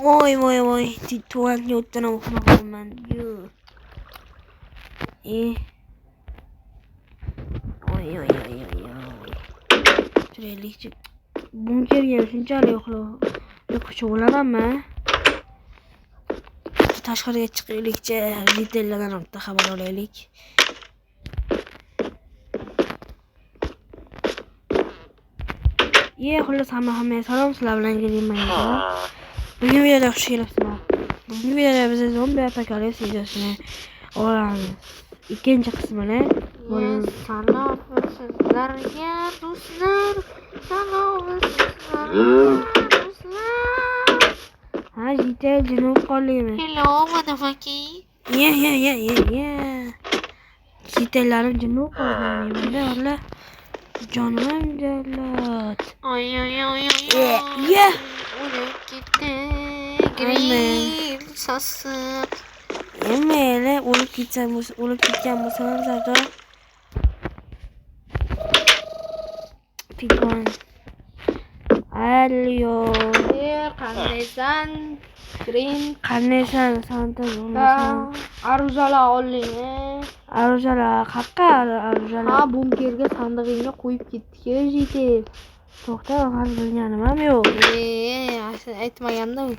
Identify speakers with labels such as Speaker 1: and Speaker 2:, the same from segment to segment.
Speaker 1: Voy. Tuvalga o'tdan o'qimoqman. Oy. Turaylikchi. Bunkerga shunchalik yo'qchi bo'lamanmi? Tashqariga chiqaylikchi. Detaillardan xabar olaylik. Xullas hammaga salom, sizlar bilan kelayman. Bugun videoda xush kelibsizlar. Bugun videoda biz zombi apokalips videosini olamiz. Ikkinchi qismini
Speaker 2: Salom sizlarga do'stlar. Salom sizlarga do'stlar.
Speaker 1: Jitel junub qoldingmi?
Speaker 2: Hello motherfucker.
Speaker 1: Jitellarim junub qoldingmi? Valla. Jonim jallat.
Speaker 2: Oy. O'lib ketdi. Grill sasiq.
Speaker 1: Mayli, o'lib ketgan bo'lsa zarda. Tikon. Alyo.
Speaker 2: Qandaysan? Green.
Speaker 1: Qandaysan? Santa bo'lmasan.
Speaker 2: Aruzala oling.
Speaker 1: Aruzala qaqqa aruzala.
Speaker 2: Ha, bunkerga sandig'ingga qo'yib ketdik, Jitel.
Speaker 1: To'xta, hali bilganim ham yo'q.
Speaker 2: Aytmaganda u.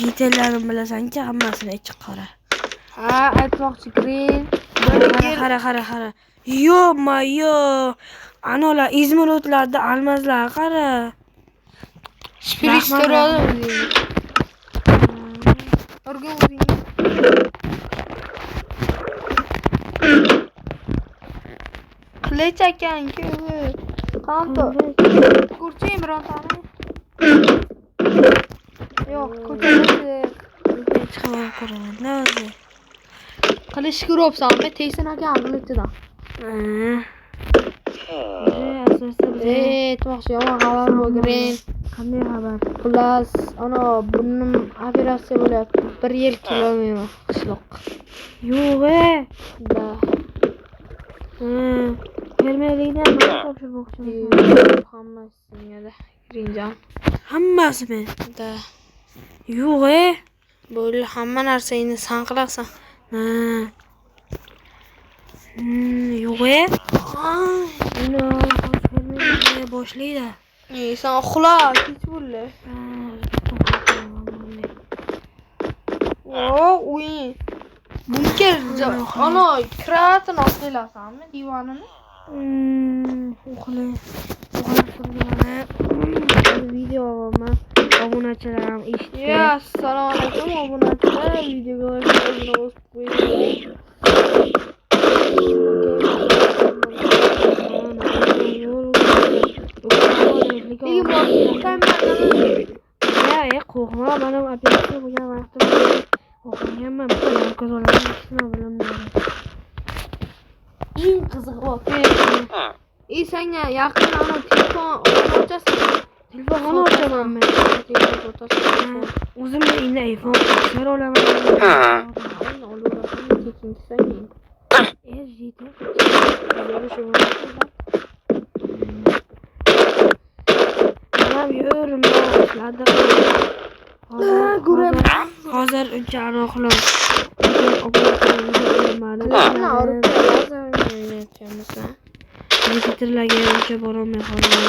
Speaker 1: Jitellarim bilasan-ku, hammasini ichi qora.
Speaker 2: Ha, aytmoqchi Green.
Speaker 1: Qara. Yo. Anolar izmirotlarda almazlar qara.
Speaker 2: Shpristorada o'zing. O'rgan o'zing. Qilech ekan-ku. Qanto. Ko'rching birontani. Yo'q, ko'chada
Speaker 1: chiqaman ko'raman. Nima?
Speaker 2: Qilish ko'ryapsanmi? Teysin aka qilichidan. Aytmoqchi yomon xabar bu Green.
Speaker 1: Qanday xabar?
Speaker 2: Xullas, ana burnim operatsiya bo'lyapti. 1 yil kelolmayman qishloqqa.
Speaker 1: Yo'q-e.
Speaker 2: Da.
Speaker 1: Fermerlikdan nima topshirmoqchiman?
Speaker 2: Hammasini Greenjon.
Speaker 1: Hammasimi?
Speaker 2: Da.
Speaker 1: Yo'q-e.
Speaker 2: Bo'ldi, hamma narsangni san qilasan.
Speaker 1: Yo'q-e. Fermerlikga boshlaydi.
Speaker 2: Sen uxla, kech bo'ldi. Uy. Bunker ana kratini ostilasanmi divonini?
Speaker 1: Uxlay. Videoga obunachilarim eshitdi.
Speaker 2: Assalomu alaykum obunachilar. Videoga o'zingiz qo'ying.
Speaker 1: Qo'rqma, mana operatsiya bo'lgan vaqtim o'qiganman. Markaz olaman, bilaman.
Speaker 2: Eng qizig'i voqea. Senga yaqin ana telefon o'chasizmi?
Speaker 1: Telefon ochamanmi? O'zimda endi iPhone 4 olaman. Hozir uncha aniqlam. Titrlarga uncha borolmay qoldim.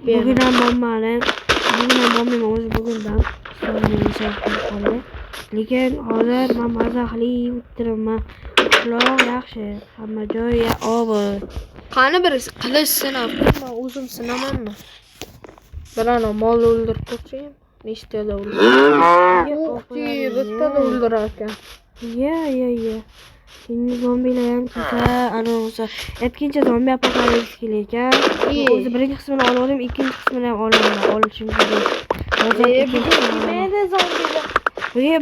Speaker 1: Bugun ham bormayman. Bugundan qoldi. Lekin hozir men maza qilib o'tiraman. Quloq yaxshi, hamma joy obod.
Speaker 2: Qani bir qilish sinab, men o'zim sinamanmi? Birana mol o'ldirib ko'rchim. Nechtada o'ldirdi? Bittada o'ldirar ekan.
Speaker 1: Ya. Şimdi zombilar ham kelsa, ana o'sha aytgancha zombi apokalips kelayotgan. O'zi birinchi qismini oldim, ikkinchi qismini ham olishim kerak. Hozir
Speaker 2: kelmaydi zombilar.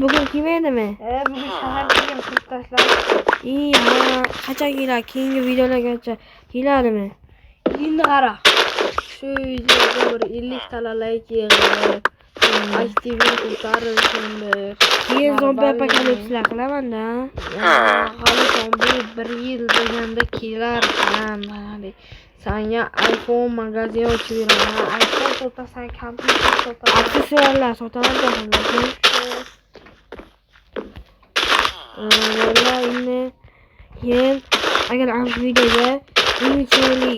Speaker 1: Bugun kelmaydimi?
Speaker 2: Bugun shahar kelgan kursdoshlar.
Speaker 1: Qachon keladi? Keyingi videolargacha keladimi?
Speaker 2: Endi qara. Shu videoga bir 50 ta like yig'ib, aktivni ko'tarilsin.
Speaker 1: Keyin zombi apokalipslar qilaman-da.
Speaker 2: Hali zombi 1 yil deganda kelar ham. Sanga iPhone magazin ochib beraman. iPhone sotasan, kompyuter sotasan.
Speaker 1: Aksessuarlar sotaman dedim. Vallahi endi keyin agar ana videoga eng chiroyli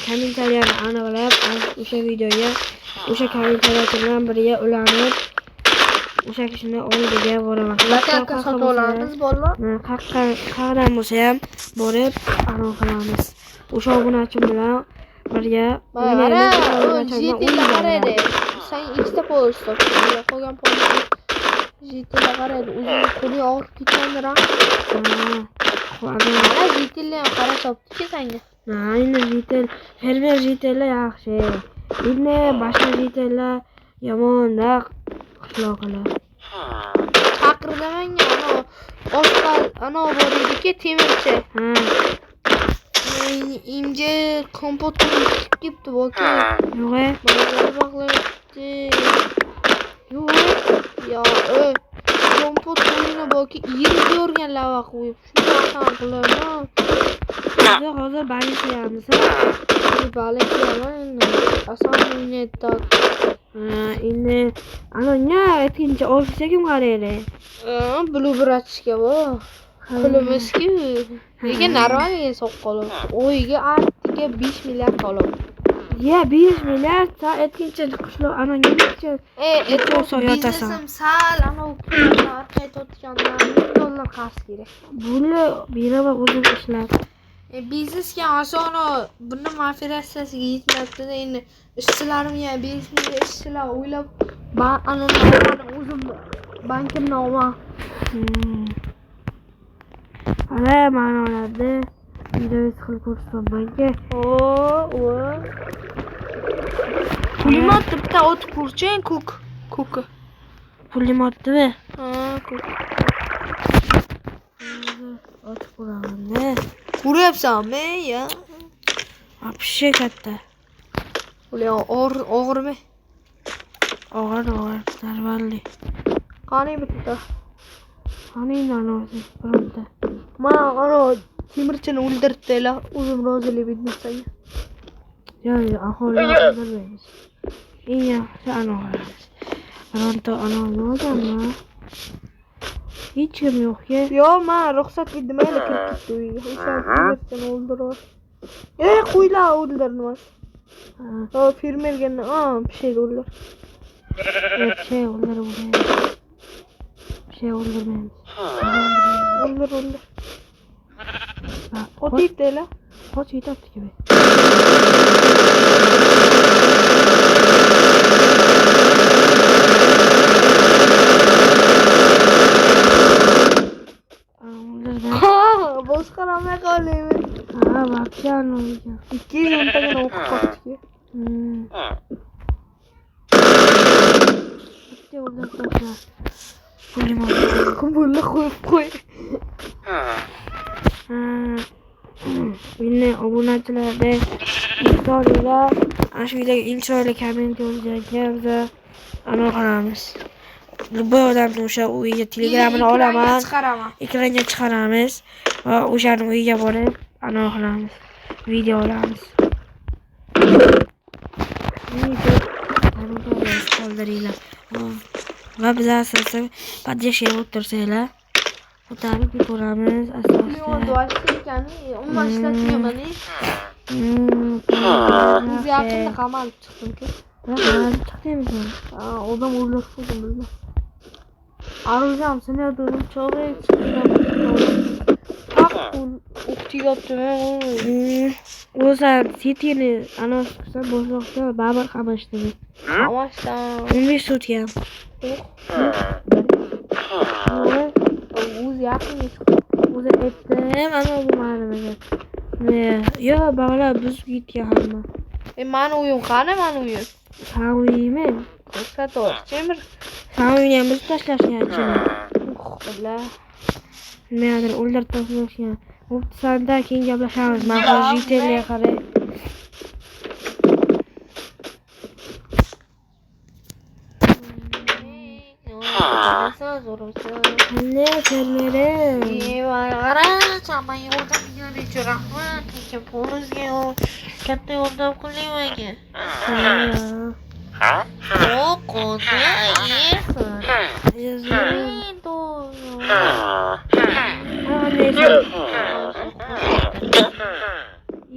Speaker 1: kommentariyani aniqlab, o'sha videoga o'sha kommentariylar bilan birga ulanib o'sha kishini oldiga boraman.
Speaker 2: Lakanka sotib olamiz bolalar.
Speaker 1: Qayerdan bo'lsa ham borib aniq qilamiz. O'sha obunachim bilan birga
Speaker 2: Mana JT'ga qaraydi. Sen ikkita post topding. Qolgan post JT'ga qaraydi. O'zini qo'li og'rib ketgandir. Mana JT'ga qarab topdi senga.
Speaker 1: Ayni JT, fermer JT'lar yaxshi. Endi boshqa JT'lar yomon-da qishloqlar.
Speaker 2: Chaqirdimanga ana bor edi-ki temirchi. Ince kompot qilib ketdi boki.
Speaker 1: Yo'q.
Speaker 2: Baqlayapti. Yo'q. Ya, kompot qo'yini boki yirib yorgan lava qo'yib. Shunday qilaman.
Speaker 1: Hozir balishlayapmiz.
Speaker 2: Balishlayman. Asan o'ynaydi.
Speaker 1: Endi anonga aytgancha ofisga kim qaraydi?
Speaker 2: Bluebrachga bor. Pulimiz-ku. Nega narvaniga soqqolib. O'yiga artiga 5 milliard olib.
Speaker 1: Ya 5 milliard sa aytgancha qishloq anonga necha?
Speaker 2: Biznesim sal ana pullar qaytayotgandan $1 qarz kerak.
Speaker 1: Buni beraman o'zim ishlab.
Speaker 2: Biznesga asona buni mafirasiyasiga yetmabdi. Endi ishchilarimga 5 ming ishchilar o'ylab o'zim bankimni olaman. Ana ma'nolarda videoga qilib ko'rsataman banka. Pulemyot bitta ot kurchang ko'k.
Speaker 1: Pulemyotmi?
Speaker 2: Ko'k.
Speaker 1: Ot ko'raman-da.
Speaker 2: Ko'ryapsanmi ya?
Speaker 1: Вообще katta.
Speaker 2: Ular og'irmi?
Speaker 1: Og'ir, nормальный.
Speaker 2: Qani bitta.
Speaker 1: Qani nanosi bironta.
Speaker 2: Mana ana temirchini o'ldirdilar. O'zim rozilik bilmasam.
Speaker 1: Yo'q, aholiga o'ldirmaymiz. Eng yaxshi anavilarimiz. Bironta anavni olganmi? Hech kim yo'q-ku.
Speaker 2: Yo'q, men ruxsat berdim, mayli kirib ketdi uyga. O'sha temirchini o'ldirib. Qo'ylar o'ldirmas. Fermerga bir şey o'ldir.
Speaker 1: Bir şey o'ldirmaymiz. O'ldir.
Speaker 2: Ot yetdilar.
Speaker 1: Qoch yetibdi gibi.
Speaker 2: Boshqaramay qolaymi?
Speaker 1: Вообще anlayacağım.
Speaker 2: 200 o'ntagina o'qib qoldi.
Speaker 1: Bitta o'ldirib qo'ysa. Pulemyot.
Speaker 2: Qumbulla qo'y.
Speaker 1: Endi obunachilarda iqtidorlilar ana shu videoga eng chiroyli komment yozganga biz anaqa qilamiz. Bu odamni o'sha uyiga telegramini olaman, ekranga chiqaramiz va o'shani uyiga borib anaqa qilamiz. Video olamiz. Qoldiringlar. Va biz asosida podдержка o'tirsanglar ko'tarib ko'ramiz asosida.
Speaker 2: Biz yaqinda qamalib chiqdim-ku.
Speaker 1: Chiqdingizmi?
Speaker 2: Odam o'ldirib qo'ydim bildim. Aruzam sinadi, cho'g'e chiqdi. O'qitiyaptimi?
Speaker 1: O'zi setini anos qilsa boshliqda baribir qamashdimi?
Speaker 2: Qamasdan.
Speaker 1: 15 sutka.
Speaker 2: O'zi yaqinga chiqdi.
Speaker 1: O'zi aytdim, ana bu ma'lumot. Yo, bog'lar buzib ketgan hamma.
Speaker 2: Mani uyim qani, mani uyim?
Speaker 1: Sen uyimi?
Speaker 2: Ko'rsatib,
Speaker 1: sen uyini ham buzib tashlashgan ichini.
Speaker 2: Billah.
Speaker 1: Nimadir o'ldirib tashlashgan. Bo'pti, sanda keyin gaplashamiz. Men hozir JT'ga qaray. Ne fermerim?
Speaker 2: Qara, chamay o'rtamga rejaraman, kecha polizga katta yordam qiling menga.
Speaker 1: Ha.
Speaker 2: Yo'q, qo'zi yersin.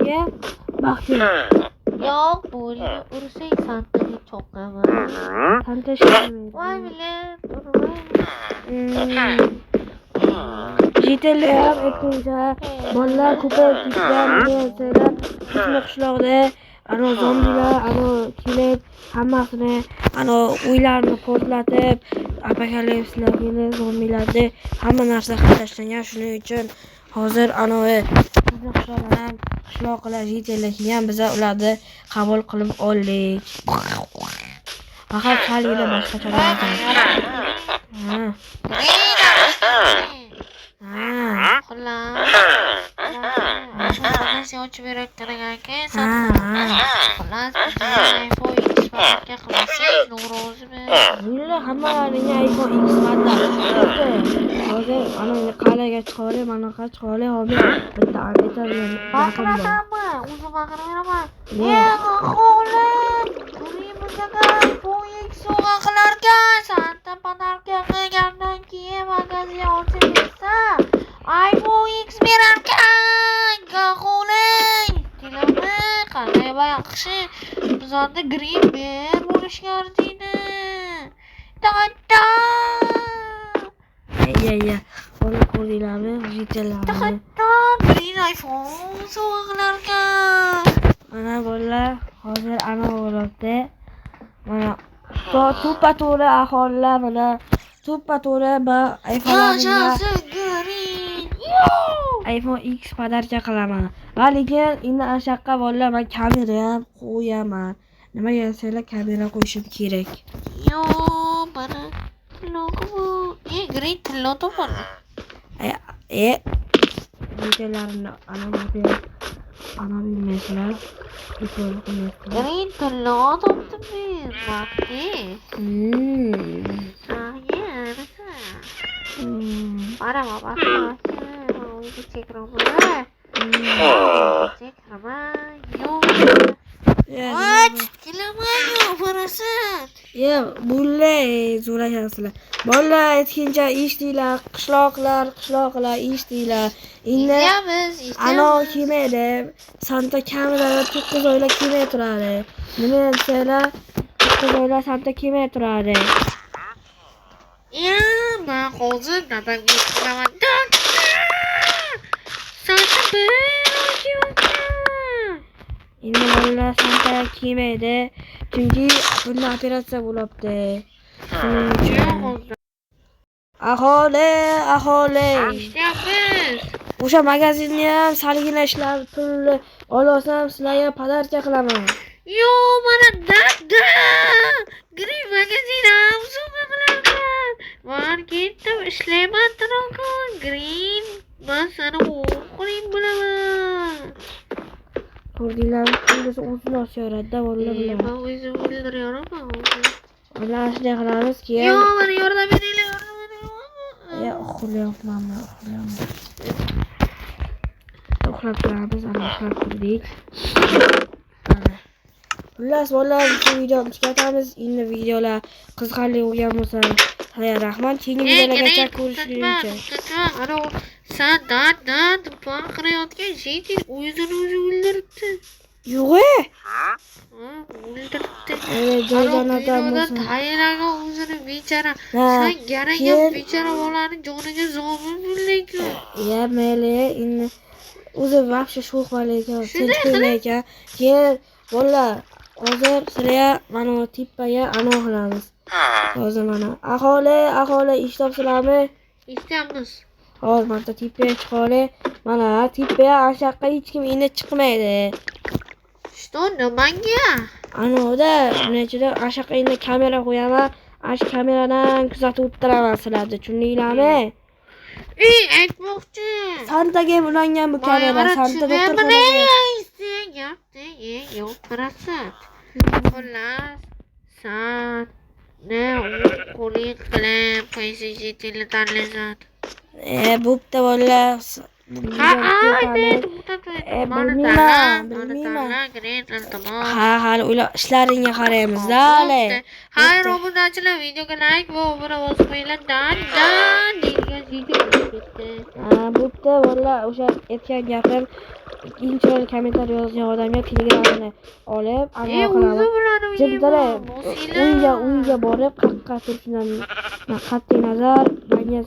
Speaker 1: Ye, baxti.
Speaker 2: Yo'q, bo'ldi. Ursang santaga cho'qaman.
Speaker 1: Santa shirmaydi.
Speaker 2: Voy bilan, urmayman.
Speaker 1: Jiteli ham aytguncha bolalar ko'payib ketgan bo'lsalar, qishloqda ana zombilar, ana kelib hammasini ana uylarni portlatib, apokalipslar kelib zombilarni hamma narsa tashlangan. Shuning uchun hozir ana qishloqlar jiteli ham biz ularni qabul qilib oldik. Faqat salgina boshqacha bo'ladi.
Speaker 2: Xullas, ochib berayotgan ekan. Xullas, iPhone X parakka qilmasak, noroziman.
Speaker 1: Bular hammalaring iPhone X qanda. Hozir ana qal'aga chiqib, mana qa chiqib, hozir bitta aytadigan
Speaker 2: Baqiramanmi? O'zi baqiraman. O'g'lim, bunaqa iPhone X sovg'a qilarkan, Santa podarka qilgandan keyin magazin ochib bersa, iPhone X berarkan. O'g'lim, kelami, qanday yaxshi. Bizda green bear bo'lishgan deydi. Tata.
Speaker 1: Ya. Onu ko'ringlarmi? Jitelarni.
Speaker 2: Green iPhone sovg'a qilarkan.
Speaker 1: Mana bolalar hozir ana bo'libdi. Mana to'ppa-to'g'ri aholilar mana to'ppa-to'g'ri ba iPhone X podarka qilaman. Va lekin endi ashaqqa bolalar men kamera ham qo'yaman. Nimaga desanglar kamera qo'yishim kerak.
Speaker 2: Yo, mana logo. Green tillo to'pani.
Speaker 1: Jitelarni ana bilmaysizlar.
Speaker 2: Green tillo topdim men. Vaqti. Para baba.
Speaker 1: Ya, bular zo'rashasizlar. Bolalar aytgancha eshitinglar, qishloqlar eshitinglar. Endi ana kelmaydi. Santa kamerada 9 oylar kelmay turadi. Nima desanglar, 9 oylar Santa kelmay turadi.
Speaker 2: Ya, men hozir dadamga qilaman. Santa
Speaker 1: Endi bolalar Santa kelmaydi. Chunki bunda operatsiya bo'libdi. Aholi.
Speaker 2: ishlayapmiz.
Speaker 1: O'sha magazinni ham salgina ishlar pulni olsam, sizlarga podarka qilaman.
Speaker 2: Yo, mana dada. Green magazin ham sovg'a qilaman. Men ketdim, ishlayman turaqon. Green, men seni o'qib bilaman.
Speaker 1: Ko'rdinglarmi? Kunduzi o'zini osyoradi-da bolalar bilan.
Speaker 2: Men o'zim o'ldirayoraman.
Speaker 1: Ular shunday qilamiz keyin.
Speaker 2: Yo, meni yordam beringlar.
Speaker 1: Uxlayapman. Uxlab turamiz, ana uxlab turdik. Xullas, bolalar, bu videoni tugatamiz. Endi videolar qiziqarli bo'lgan bo'lsa, rahmat. Keyingi videolargacha ko'rishguncha.
Speaker 2: Ana sen dad baqirayotgan jitil o'zini o'zi o'ldiribdi.
Speaker 1: Yo'q-e.
Speaker 2: O'ldiribdi.
Speaker 1: Joydan
Speaker 2: tayinlagan o'zini bechora. Sen garangan bechora bolani joniga zomin bo'lding-ku.
Speaker 1: Ya, mayli, endi o'zi vaqti sho'x bo'laykan, sentirmaykan. Keyin bolalar, hozir sizlarga mana tippaga ana qilamiz. Hozir mana aholi eshitibsizlarmi?
Speaker 2: Eshityapmiz.
Speaker 1: Hozir mana tippaga chiqoli. Mana tippaga ashaqqa hech kim endi chiqmaydi.
Speaker 2: Что, nimaga?
Speaker 1: Anoda, nechida ashaqqa endi kamera qo'yaman. Ash kameradan kuzatib o'tiraman sizlarni, tushundinglarmi?
Speaker 2: Aytmoqchi.
Speaker 1: Santaga ulangan bu kamera, Santa doktorxonaga.
Speaker 2: Yo'q, qarasat. Xullas, san ne qo'ling qilib, qaysi jitilni tanlaysan?
Speaker 1: Bo'pti bolalar. Ha, hali ular ishlaringga qaraymiz-da hali.
Speaker 2: Hayır, obunachilar videoga like va obuna bosib qo'yinglar. Dan degan video ketdi.
Speaker 1: Ha, bo'pti, valla o'sha aytgan gapim ikkinchi kommentariy yozgan odamga telegramini olib, anaqa qilamiz. Jibdara uyga borib qaqqa turishdan qat'iy nazar, menga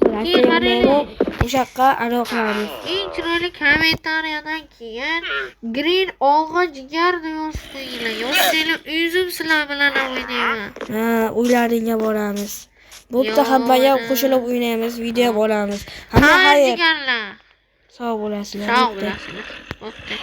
Speaker 1: o'sha yoqqa anaqa qilamiz.
Speaker 2: Eng chiroyli kommentariyadan keyin Green olg'a jigar deb yozib qo'yinglar. Yozsanglar o'zim sizlar bilan o'ynayman.
Speaker 1: Ha, uylaringga boramiz. Bo'pti, hammaga qo'shilib o'ynaymiz, video ham olamiz. Hamma xayr.
Speaker 2: Jigarlar.
Speaker 1: Sog' bo'lasizlar.
Speaker 2: Sog' bo'lasizlar. Bo'pti.